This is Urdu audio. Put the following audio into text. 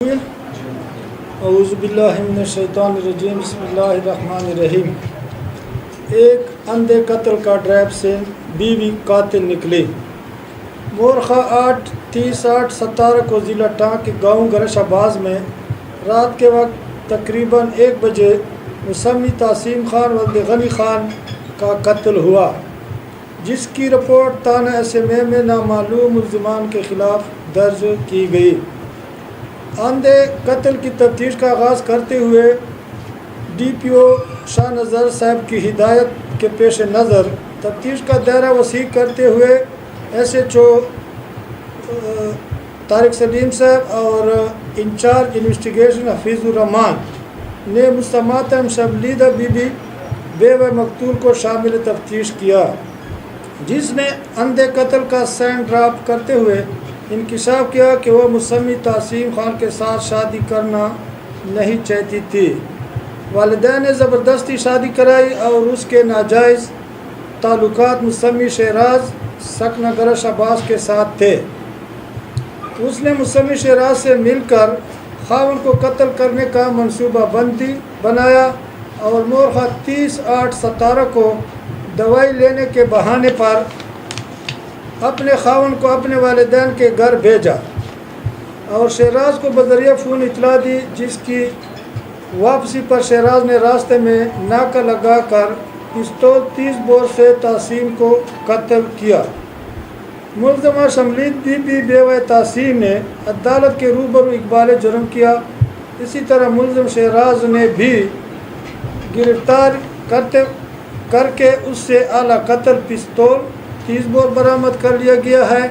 اعوذ باللہ من الشیطان الرجیم بسم اللہ الرحمن الرحیم۔ ایک اندھے قتل کا ڈرائیو سے بیوی قاتل نکلی۔ مورخہ 8/30/8/17 کو ضلع ٹانک کے گاؤں گرش آباز میں رات کے وقت تقریباً 1 بجے مسمی تاسیم خان ولد غنی خان کا قتل ہوا، جس کی رپورٹ تھانہ SMA میں نامعلوم ملزمان کے خلاف درج کی گئی۔ اندھے قتل کی تفتیش کا آغاز کرتے ہوئے DPO شاہ نظر صاحب کی ہدایت کے پیش نظر تفتیش کا دائرہ وسیع کرتے ہوئے SHO طارق سلیم صاحب اور انچارج انویسٹیگیشن حفیظ الرحمان نے مستمعات شبلیدہ بی بی بیوہ مقتول کو شامل تفتیش کیا، جس نے اندھے قتل کا سینڈ ڈراپ کرتے ہوئے انکشاف کیا کہ وہ مسمی تاسیم خان کے ساتھ شادی کرنا نہیں چاہتی تھی۔ والدین نے زبردستی شادی کرائی اور اس کے ناجائز تعلقات مسمی شہراز سکنہ گرش عباس کے ساتھ تھے۔ اس نے مسمی شہراز سے مل کر خاوند کو قتل کرنے کا منصوبہ بندی بنایا اور مورخہ 30/8/17 کو دوائی لینے کے بہانے پر اپنے خاوند کو اپنے والدین کے گھر بھیجا اور شہراز کو بذریعہ فون اطلاع دی، جس کی واپسی پر شہراز نے راستے میں ناکہ لگا کر پستول 30 بور سے تاسیم کو قتل کیا۔ ملزمہ شملید بی بی بیوہ تاسیم نے عدالت کے روبرو اقبال جرم کیا۔ اسی طرح ملزم شہراز نے بھی گرفتار کر کے اس سے اعلیٰ قتل پستول 30 بور برآمد کر لیا گیا ہے۔